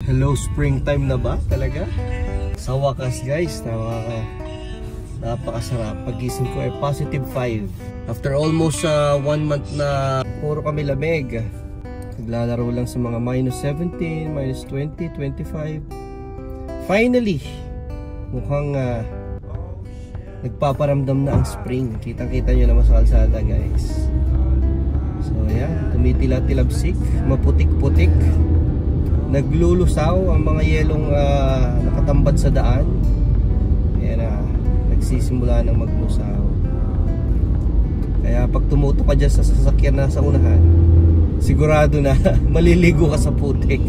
Hello, springtime na ba talaga? Sa wakas guys, napakasarap. Pagising ko ay positive 5. After almost 1 month na puro kami lamig. Naglalaro lang sa mga -17, -20, 25. Finally, mukhang nagpaparamdam na ang spring. Kitang-kita nyo naman sa kalsada guys. So yan, tumitila-tilabsik, maputik-putik. Naglulusaw ang mga yelong nakatambad sa daan. Ayan na, nagsisimula ng maglusaw. Kaya pag tumuto ka dyan sa sasakyan na sa unahan, sigurado na maliligo ka sa putik.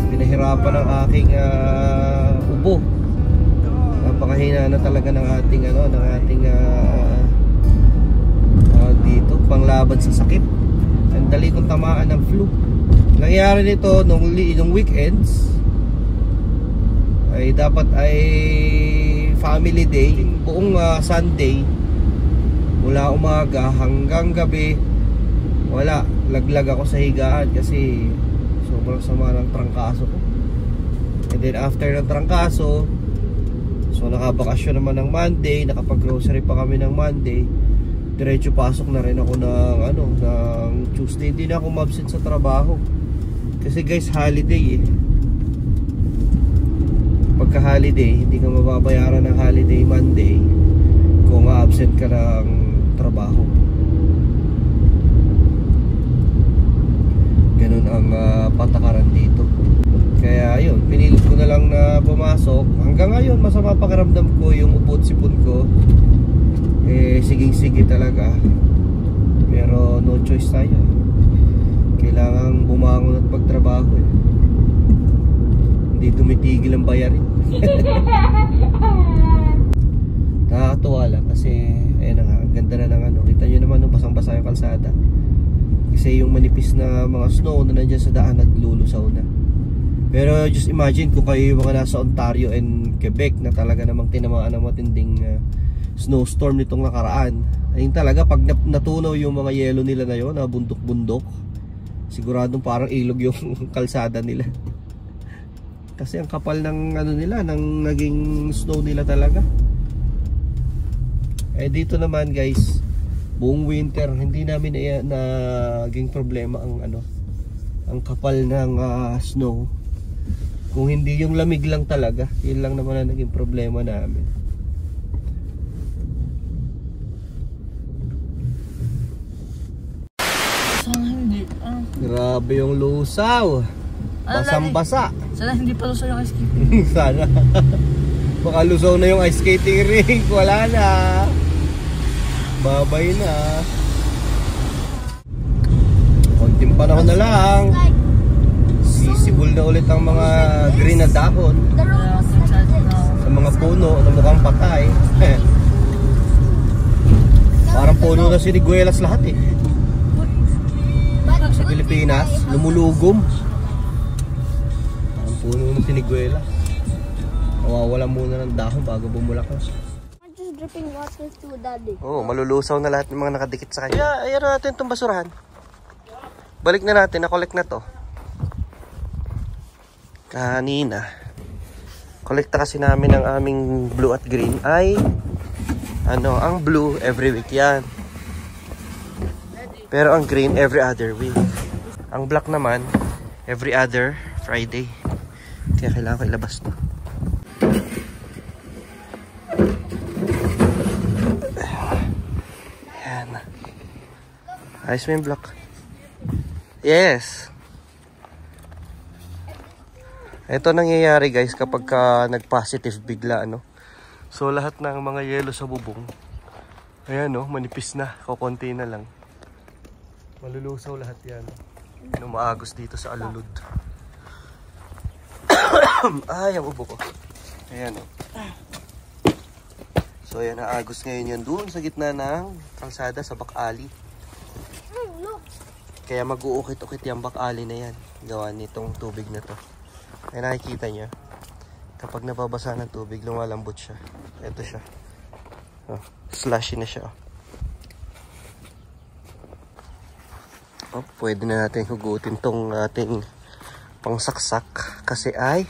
Pinahirapan ng aking ubo. Napakahina na talaga ng ating dito panglaban sa sakit. Ang dali kong tamaan ng flu. Nangyari nito nung weekends. Ay dapat ay family day, buong Sunday mula umaga hanggang gabi. Wala, laglag ako sa higaan kasi sobrang sama ng trangkaso ko. And then after ng trangkaso, so nakabakasyon naman ng Monday, nakapag-grocery pa kami ng Monday. Diretso pasok na rin ako ng Tuesday. Hindi na ako mabsent sa trabaho. Kasi guys, holiday eh. Pagka holiday, hindi ka mababayaran ng holiday Monday kung absent ka ng trabaho. Ganun ang patakaran dito. Kaya ayun, pinilit ko na lang na pumasok. Hanggang ngayon masama pakiramdam ko, yung upot sipon ko siging-sige talaga. Pero no choice tayo. Kailangan bumangon at pagtrabaho eh. Hindi tumitigil ang bayarin. Nakakatuwa lang kasi ayun na nga, ang ganda na ng kita nyo naman nung basang-basa yung kalsada. Kasi yung manipis na mga snow na nandyan sa daan naglulusaw na. Pero just imagine kung kayo yung mga nasa Ontario and Quebec na talaga namang tinamaan ng matinding snowstorm nitong nakaraan. Ayun talaga, pag natunaw yung mga yelo nila na yun, na bundok-bundok, siguradong parang ilog yung kalsada nila. Kasi ang kapal ng nila, ng naging snow nila talaga. Eh dito naman guys, buong winter hindi namin naging problema ang kapal ng snow. Kung hindi yung lamig lang talaga, yun lang naman ang naging problema namin. Sana hindi. Grabe yung lusaw. Basang-basa. Sana hindi pa lusaw yung ice skating. Sana. Baka lusaw na yung ice skating rink. Wala na. Babay na. Konting panahon na lang. Sisibol na ulit ang mga green na dahon sa mga puno na mukhang patay. Parang puno na siniguelas lahat eh. Sa Pilipinas, lumulugom. Parang puno ng siniguelas. Nawawala muna ng dahon bago bumulakas. Dripping water to daddy. Oo, malulusaw na lahat ng mga nakadikit sa kanya. Ayan na natin itong basurahan. Balik na natin, na-collect na to. Kanina. Kolekta kasi namin ang aming blue at green ay ang blue every week yan. Pero ang green every other week. Ang black naman every other Friday. Kaya kailangan ko ilabas to. Ayos mo yung block. Yes. Ito nangyayari guys kapag nag-positive bigla So lahat ng mga yelo sa bubong, ayan manipis na, kukunti na lang. Malulusaw lahat yan. Maagos dito sa alulod. Ay, ang ubo ko. Ayan So So ayan, naagos ngayon yun doon sa gitna ng kalsada sa back alley. Look. Kaya mag-uukit-ukit yung back alley na yan. Gawa nitong tubig na to. Ay nakikita nyo. Kapag nababasa ng tubig, lumalambot siya. Ito siya. Oh, slushy na siya. Oh, pwede na natin hugutin tong ating pangsaksak. Kasi ay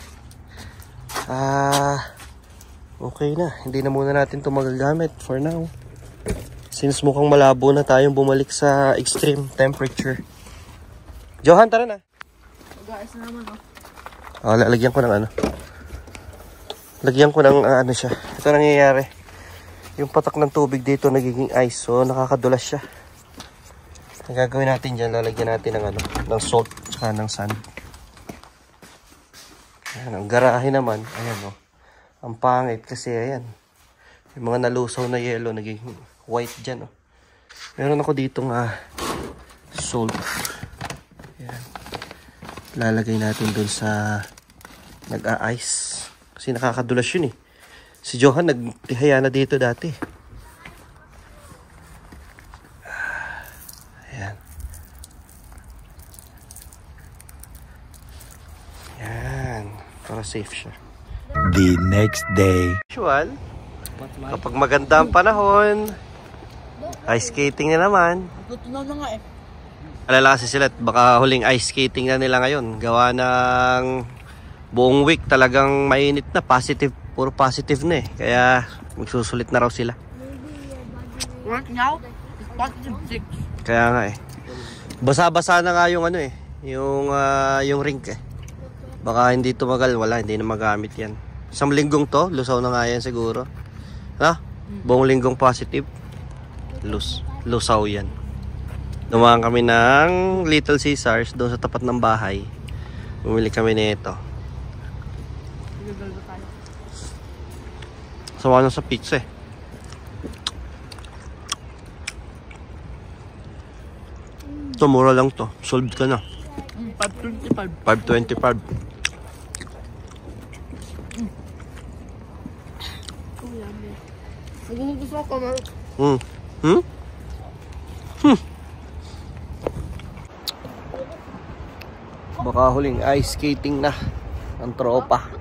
okay na. Hindi na muna natin ito magagamit for now. Since mukhang malabo na tayong bumalik sa extreme temperature. Johan, tara na. Mag-aas na naman, Oh, lalagyan ko ng ano. Lagyan ko ng ano siya. Ito nangyayari. Yung patak ng tubig dito nagiging ice. So, nakakadulas siya. Ang gagawin natin dyan, lalagyan natin ng ano, ng salt tsaka ng sand. Ayan, ang garahe naman, ayan o. Ang pangit kasi ayan. Yung mga nalusaw na yellow, naging white dyan o. Meron ako dito nga salt. Ayan. Lalagay natin dun sa nag-a-ice. Kasi nakakadulas yun eh. Si Johan nagtihaya na dito dati. Ayan. Ayan. Para safe siya. The next day. Usual, kapag maganda ang panahon, ice skating na naman. Tutunaw na nga eh. Alala kasi sila, baka huling ice skating na nila ngayon. Gawa ng buong week talagang mainit na, positive, puro positive na eh. Kaya magsusulit na raw sila. Right now, it's positive 6. Kaya nga eh. Basa-basa na nga yung ano eh, yung rink eh. Baka hindi tumagal, wala, hindi na magamit yan. Isang linggong to, lusaw na nga yan siguro. Ha? Buong linggong positive, lusaw yan. Dumaan kami ng Little Caesars doon sa tapat ng bahay. Bumili kami nito. Sawa na sa pizza eh. Ito, mura lang to. Solved ka na. 525. 525. Nagugusto ako man. Baka huling ice skating na ang tropa.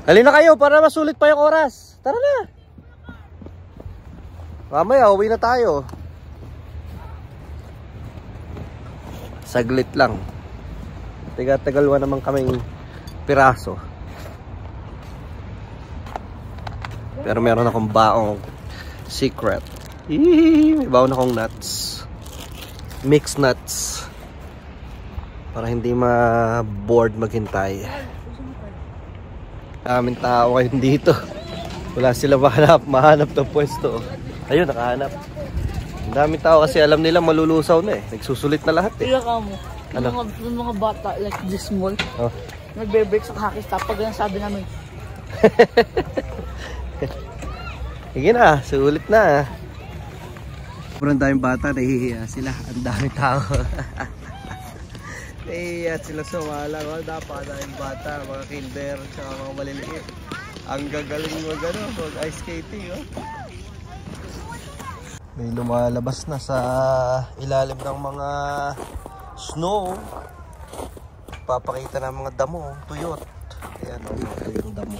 Halina kayo para masulit pa yung oras. Tara na. Mamaya uwi na tayo. Saglit lang. Tagal-tagalwa naman kaming piraso. Pero meron akong baong secret. May baon akong nuts. Mixed nuts. Para hindi ma-bored maghintay. Daming tao ngayon dito. Wala sila mahanap ng pwesto. Ayun, nakahanap. Ang daming tao kasi alam nila malulusaw na eh. Nagsusulit na lahat eh. Pila ka mo. Ano? Yung mga bata, like this small, Oh. nagbe-break sa hockey stop. Pag lang sabi namin, Sige na, sulit na. Sobrang daming bata, nahihiya sila. Ang daming tao. Nahihiya sila sumala. Napakadaming bata, mga kinder, saka mga maliliit. Ang gagaling mo gano'n, mag-ice skating. Oh. May lumalabas na sa ilalim ng mga snow. Papakita ng mga damo, tuyot. Ayan, yung damo.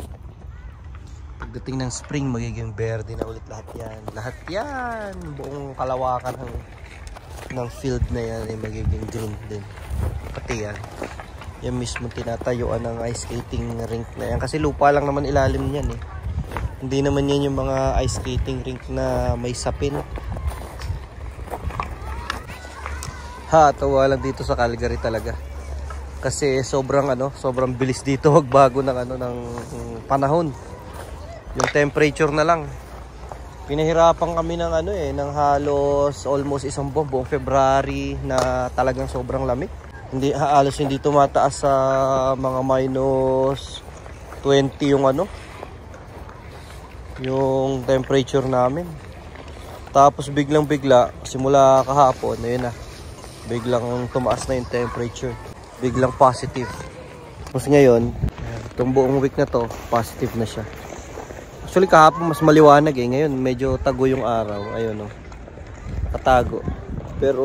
Pagdating ng spring, magiging verde na ulit lahat yan. Lahat yan! Buong kalawakan ng field na yan ay magiging green din. Pati yan. Yan mismo tinatayuan ng ice skating rink na yan. Kasi lupa lang naman ilalim yan eh. Hindi naman yan yung mga ice skating rink na may sapin. Tawa lang dito sa Calgary talaga. Kasi sobrang bilis dito magbago ng panahon. Yung temperature na lang. Pinahirapan kami ng ng halos almost isang buong February na talagang sobrang lamig. Halos hindi tumataas sa mga minus 20 yung temperature namin. Tapos biglang-bigla simula kahapon, ayun na. Biglang tumaas na yung temperature. Biglang positive. Tapos ngayon, Itong buong week na to, positive na siya. Actually kahapon mas maliwanag eh. Ngayon medyo tago yung araw. Ayun oh. Katago. Pero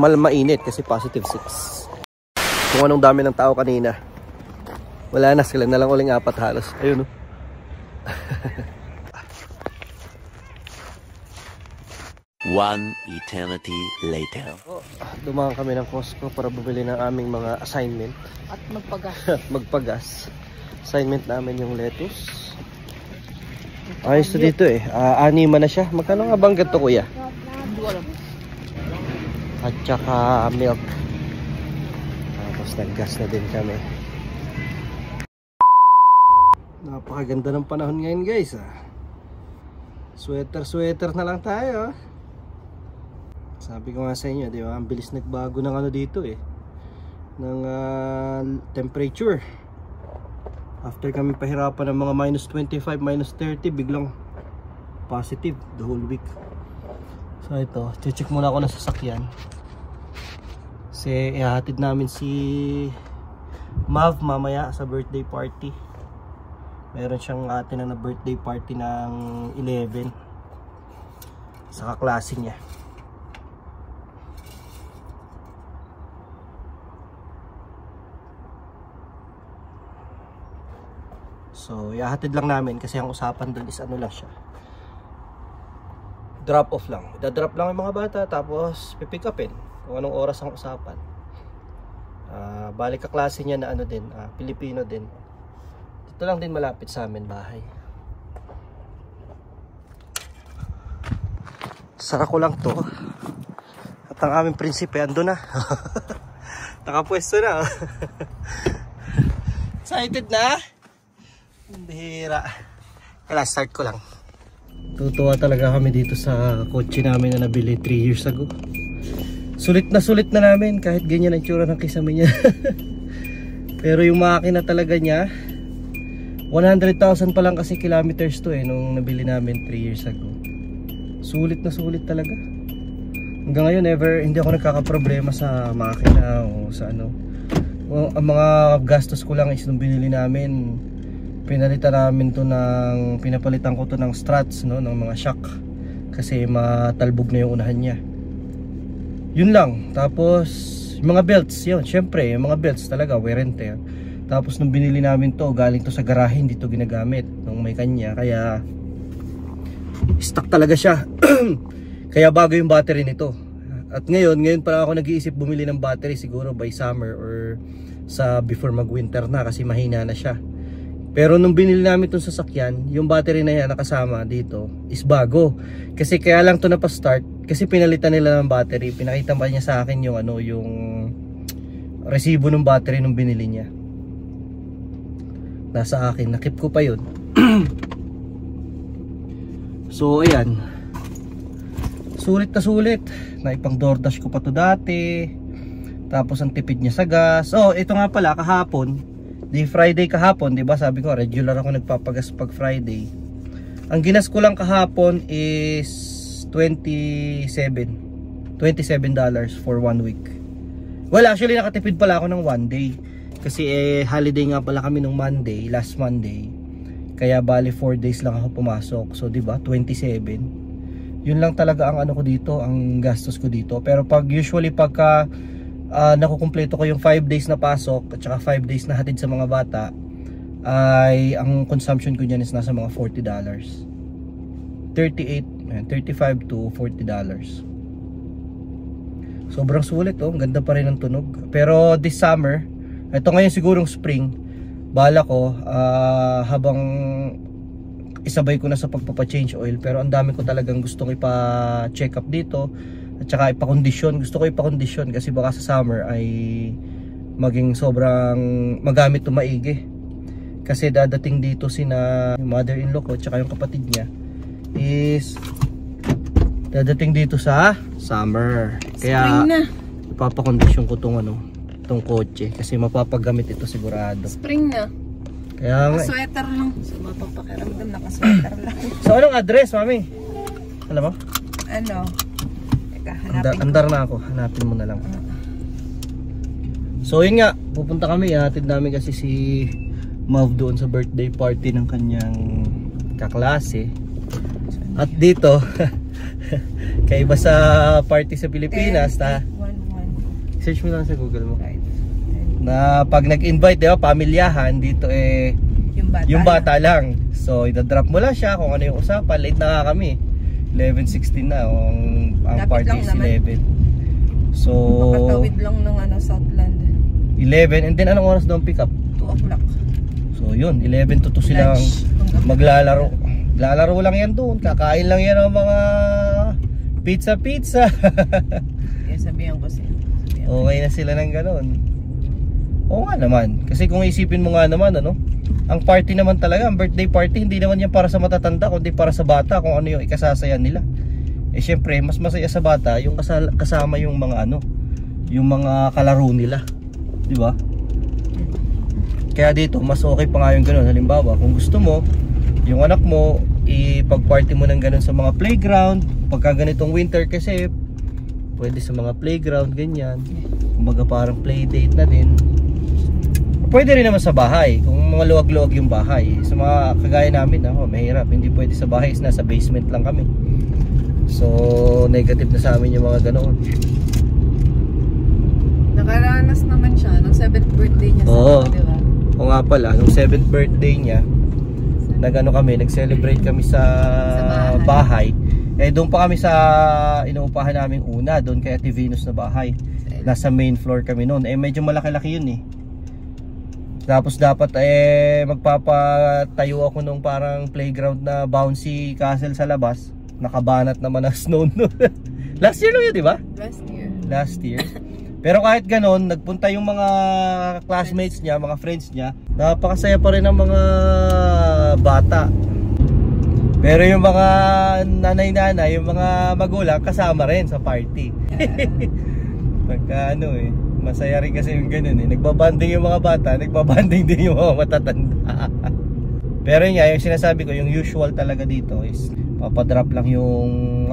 mainit kasi positive 6. Kung anong dami ng tao kanina. Wala na, sila na lang uling 4 halos. Ayun oh. One eternity later. Dumaan kami ng Costco para bumili ng aming mga assignment. At magpagas. Magpagas. Assignment namin yung lettuce. Ayos na dito eh. Anima na siya. Magkano nga bang ganito kuya? Hindi ko alam. At saka milk. Tapos naggas na din kami. Napakaganda ng panahon ngayon guys Sweater na lang tayo. Sabi ko nga sa inyo, di ba? Ang bilis nagbago ng ano dito eh. Ng temperature. After kami pahirapan ng mga -25, -30, biglang positive the whole week. So ito, check muna ako ng sasakyan. Kasi ihahatid namin si Mav mamaya sa birthday party. Meron siyang atin na birthday party ng 11 sa kaklase niya. So, ihahatid lang namin kasi ang usapan doon is ano lang siya. Drop off lang. Ida-drop lang yung mga bata tapos pipick upin kung anong oras ang usapan. Balik kaklase niya na ano din, Pilipino din. Dito lang din malapit sa amin bahay. Sara ko lang to. At ang aming prinsipe ando na. Nakapwesto na. Excited na? Bihira. Kaya start ko lang. Tutuwa talaga kami dito sa kotse namin na nabili 3 years ago. Sulit na namin kahit ganyan ang tsura ng kisame niya. Pero yung makina talaga niya 100,000 pa lang kasi kilometers to eh nung nabili namin 3 years ago. Sulit talaga. Hanggang ngayon hindi ako nagkakaproblema sa makina o sa ano. Ang mga gastos ko lang is nung binili namin, pinapalitan ko to ng struts, no, ng mga shock kasi matalbog na yung unahan niya. Yun lang. Tapos yung mga belts, yun, syempre yung mga belts talaga wear and tear. Tapos nung binili namin to, galing to sa garahe, hindi to ginagamit nung may kanya, kaya stock talaga siya. Kaya bago yung battery nito. At ngayon pa ako nag-iisip bumili ng battery, siguro by summer or sa before mag winter na kasi mahina na siya. Pero nung binili namin itong sasakyan, yung battery na yan nakasama dito is bago. Kasi kaya lang to napastart kasi pinalitan nila ng battery. Pinakita pa niya sa akin yung ano, yung resibo ng battery nung binili niya. Nasa akin, nakip ko pa yun. So ayan. Sulit na sulit. Naipang DoorDash ko pa to dati. Tapos ang tipid niya sa gas. Oh, ito nga pala kahapon. Di Friday kahapon, 'di ba? Sabi ko regular ako nagpapagas pag Friday. Ang ginas ko lang kahapon is $27 for 1 week. Well, actually nakatipid pala ako ng 1 day. Kasi holiday nga pala kami nung Monday, last Monday. Kaya bali 4 days lang ako pumasok. So 'di ba? 27. Yun lang talaga ang ano ko dito, ang gastos ko dito. Pero pag usually pagka nakukumpleto ko yung 5 days na pasok at saka 5 days na hatid sa mga bata, ay ang consumption ko dyan is nasa mga $40. 35 to $40. Sobrang sulit oh, ang ganda pa rin ng tunog. Pero this summer, ito ngayon sigurong spring, bala ko habang isabay ko na sa pagpapa-change oil, pero ang dami ko talagang gustong ipa-check up dito. At saka ipakondisyon, gusto ko ipakondisyon kasi baka sa summer ay maging sobrang magamit to maigi. Kasi dadating dito sina mother-in-law ko at saka yung kapatid niya is dadating dito sa summer. Kaya ipapakondisyon ko tong ano, tong kotse kasi mapapagamit ito sigurado. Spring na. Kaya nga. Sweater lang. So mapapakiramdam naka-sweater lang. So anong address, mami? Alam mo? Ano? Andar na ako, hanapin mo na lang. So yun nga, pupunta kami, hatid namin kasi si Mav doon sa birthday party ng kanyang kaklase. At dito, kaiba sa party sa Pilipinas, 10, 8, 1, 1. search mo lang sa Google mo. 5, 10. Na pag nag-invite, di ba, pamilyahan, dito yung bata lang. So, idadrop mo lang siya kung ano yung usapan. Late na nga kami. 11:16 na. Ang party is 11. So, Makatawid lang ng Southland. 11. And then, anong oras daw pick up? 2 o'clock. So, yun. 11 to 2 silang maglalaro. Lalaro lang yan doon. Kakain lang yan ng mga pizza. Yan, sabihan ko siya. Okay na sila ng gano'n. Oo nga naman. Kasi kung isipin mo nga naman, ang party naman talaga, ang birthday party, hindi naman yan para sa matatanda, kundi para sa bata, kung ano yung ikasasayan nila. Syempre, mas masaya sa bata yung kasama yung mga yung mga kalaro nila. Di ba? Kaya dito, mas okay pa nga yung gano'n. Halimbawa, kung gusto mo, yung anak mo, ipag-party mo ng gano'n sa mga playground. Pagka ganitong winter kasi, pwede sa mga playground, ganyan. Kumbaga parang play date na din. Pwede rin naman sa bahay, kung mga luwag-luwag yung bahay. Sa mga kagaya namin, mahirap. Hindi pwede sa bahay, nasa basement lang kami. So, negative na sa amin yung mga ganoon. Nakaranas naman siya nung 7th birthday niya. Oo. Di ba? O nga pala, nung 7th birthday niya, nag-celebrate kami sa bahay. Doon pa kami sa inuupahan namin una, doon kay Ate Venus na bahay. Nasa main floor kami noon. Medyo malaki-laki yun . Tapos dapat magpapatayo ako nung parang playground na bouncy castle sa labas. Nakabanat naman ang snow noon. Last year lang yun, di ba? Last year. Pero kahit ganon, nagpunta yung mga classmates niya, mga friends niya. Napakasaya pa rin ng mga bata. Pero yung mga nanay-nanay, yung mga magulang, kasama rin sa party. Pagka masaya rin kasi yung ganun . Nagbabanding yung mga bata, nagbabanding din yung mga matatanda. Pero yun nga, yung sinasabi ko, yung usual talaga dito is papadrop lang yung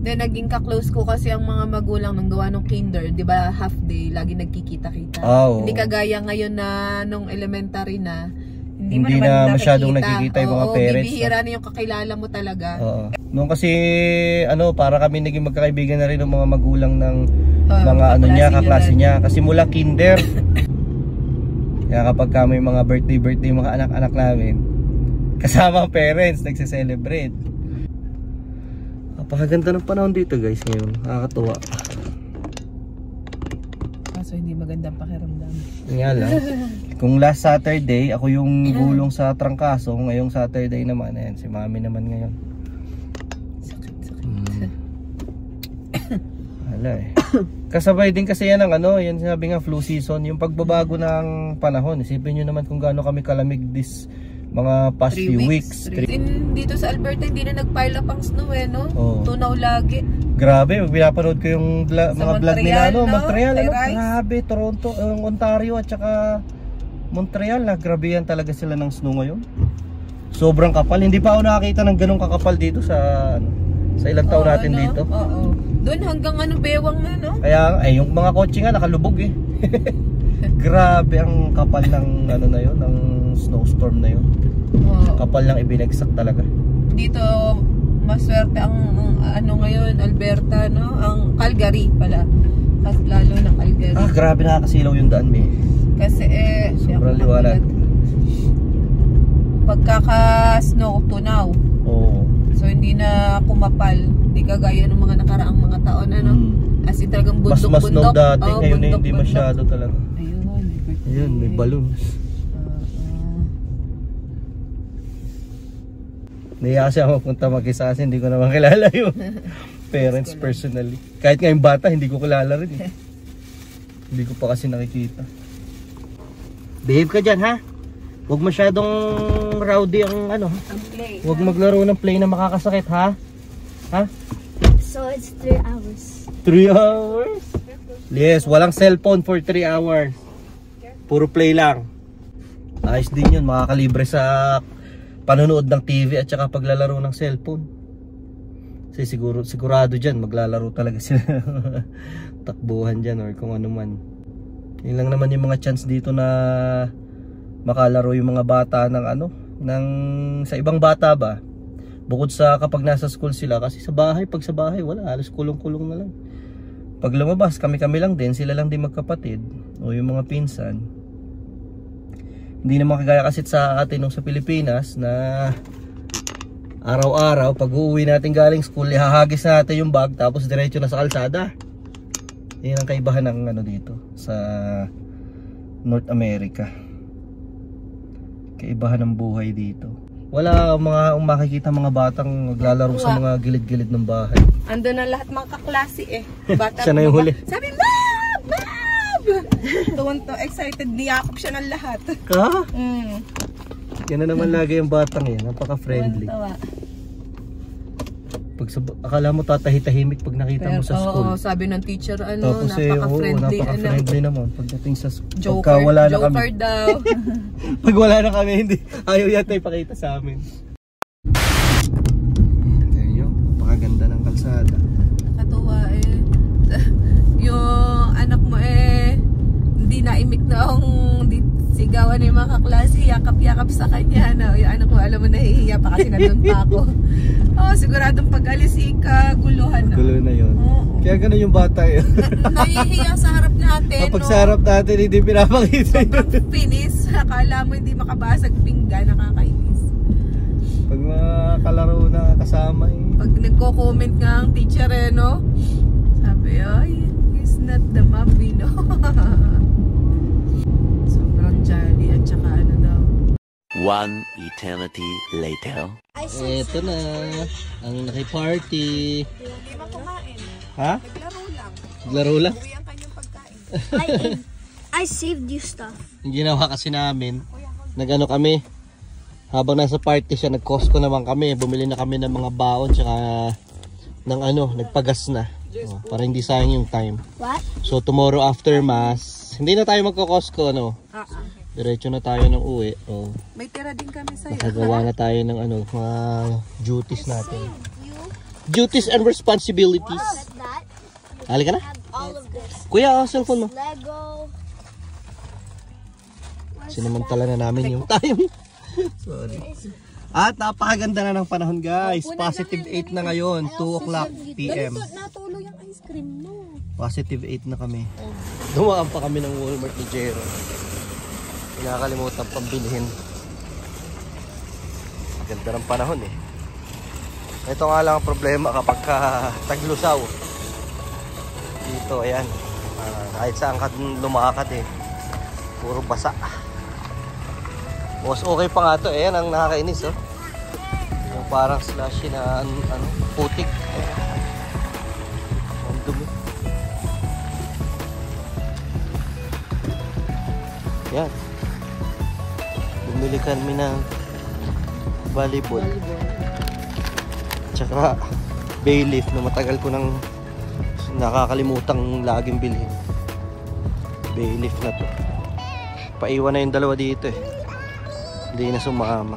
Then naging ka-close ko kasi ang mga magulang nung gawa ng kinder, 'di ba, half day lagi nagkikita-kita. Oh. Hindi kagaya ngayon na nung elementary na hindi na masyadong nakikita yung mga parents. Bibihira na yung kakilala mo talaga. Oo. Noong kasi para kami naging magkakaibigan na rin ng mga magulang ng mga kaklase niya kasi mula kinder. Kaya kapag may mga birthday mga anak-anak namin, kasama ang parents nagse-celebrate. Napakaganda ng panahon dito guys ngayon. Nakakatuwa. Kaso hindi magandang pakiramdam. Nga lang. Kung last Saturday, ako yung gulong sa trangkaso. Ngayong Saturday naman, ayan, si mami naman ngayon. Sakit. Wala Kasabay din kasi yan ng yan sinabi nga flu season. Yung pagbabago ng panahon. Isipin nyo naman kung gaano kami kalamig this mga past few weeks. Dito sa Alberta hindi na nag-pile up ang snow no? Oh. Tunaw lagi. Grabe, pinapanood ko yung mga vlog nila Montreal, grabe, Toronto, Ontario at saka Montreal, grabe yan talaga sila ng snow ngayon. Sobrang kapal, hindi pa ako nakakita ng ganong kakapal dito sa ilang taon natin dito. Oo. Doon hanggang bewang na Kaya yung mga kotse nga nakalubog Grabe ang kapal ng na yun, ng snowstorm na yun. Kapal lang ibinagsak talaga. Dito maswerte ang ngayon Alberta ang Calgary pala. Mas lalo na Calgary. Grabe nakakasilaw yung daan Kasi sobrang liwanag. Pagkaka-snow tunaw. Oo. So hindi na kumapal. Hindi kagaya ng mga nakaraang mga taon As in talagang bundok-bundok. Mas snow dati, ngayon hindi masyado talaga. Ayun, may balloons. Naiya kasi ako punta mag-isa kasi hindi ko naman kilala yung parents personally. Kahit ngayong bata, hindi ko kilala rin Hindi ko pa kasi nakikita. Behave ka dyan ha. Huwag masyadong rowdy ang play. Huwag maglaro ng play na makakasakit ha. Ha? So it's 3 hours. 3 hours? Yes, walang cellphone for 3 hours. Puro play lang. Ayos din yun, makakalibre sa panonood ng TV at saka paglalaro ng cellphone. Kasi sigurado dyan, maglalaro talaga sila. Takbuhan dyan or kung ano man. Yun lang naman yung mga chance dito na makalaro yung mga bata ng ano, sa ibang bata ba. Bukod sa kapag nasa school sila, kasi sa bahay, pag sa bahay wala, halos kulong-kulong na lang. Pag lumabas, kami-kami lang din, sila lang din magkapatid o yung mga pinsan. Hindi naman kagaya kasi sa atin nung sa Pilipinas na araw-araw pag uuwi natin galing school, ihahagis natin yung bag tapos diretso na sa kalsada. Yan ang kaibahan ng ano dito sa North America. Kaibahan ng buhay dito. Wala makikita mga batang naglalaro sa mga gilid-gilid ng bahay. Ando na lahat mga kaklase eh. Bata Siya na yung huli. Sabi, Mab! Mab! Tuwan-to, excited, niyakap siya ng lahat. Ka? Mm. Yan na naman lagi yung batang yan, napaka-friendly. Akala mo tatahitahimik pag nakita mo sa school. Oo, sabi ng teacher, Tapos napaka-friendly. Napaka-friendly naman pagdating sa school. Joker, wala na Joker kami. daw. Pag wala na kami, hindi. Ayaw yata ipakita sa amin. Tignan nyo, napakaganda ng kalsada. Nakatuwa eh. Yung anak mo eh, hindi naimik na akong sigawan ng mga kaklase, yakap-yakap sa kanya. No? Yung anak mo, alam mo, nahihiya pa kasi nandun pa ako. Oh, siguradong pag-alis, kaguluhan na. Gulo na yun. Oo. Kaya ganun yung bata yun. Nahihiya sa harap natin. Kapag sa harap natin, hindi pinapakita yun. Sobrang finish. Akala mo hindi makabasag pinggan, nakakainis. Pag mga kalaro na kasama eh. Pag nagko-comment nga ang teacher eh, no? Sabi, ay, he's not the mommy, no? Sobrang jolly at saka ano daw. One eternity later. Eto na, ang naki-party. Hindi man kumain. Ha? Naglaro lang. Naglaro lang? Uwi ang kanyang pagkain. I saved you stuff. Yung ginawa kasi namin, nagano kami, habang nasa party siya, nag-Costco naman kami, bumili na kami ng mga baon, tsaka ng ano, nagpagas na. Oh, para hindi sayang yung time. What? So tomorrow after mass, hindi na tayo magko-Costco, ano? Diretso na tayo ng uwi. Oh, May tira din kami sa'yo. nakagawa na tayo ng ano, mga duties natin. Duties and responsibilities. With that, Halika na. have all of this. Kuya, cellphone mo. Lego. Sinamantala na namin yung time. Sorry. At napakaganda na ng panahon guys. Positive 8 na ngayon. 2 o'clock PM. Natulo yung ice cream mo. Positive 8 na kami. Dumaan pa kami ng Walmart ni Jero. Nakakalimutan pang bilhin. Ganda ng panahon eh. Ito nga lang ang problema kapag taglusaw. Dito, ayan. Kahit saan ka lumakad eh. Puro basa. Mas okay pa nga to. Ayan ang nakakainis oh. Yung parang slushy na ano, putik. Ang dumi. Yan. Bumili kami ng volleyball. Tsaka bay leaf na matagal ko nang nakakalimutang laging bilhin. Bay leaf na to. Paiwan na yung dalawa dito eh. Hindi na sumama.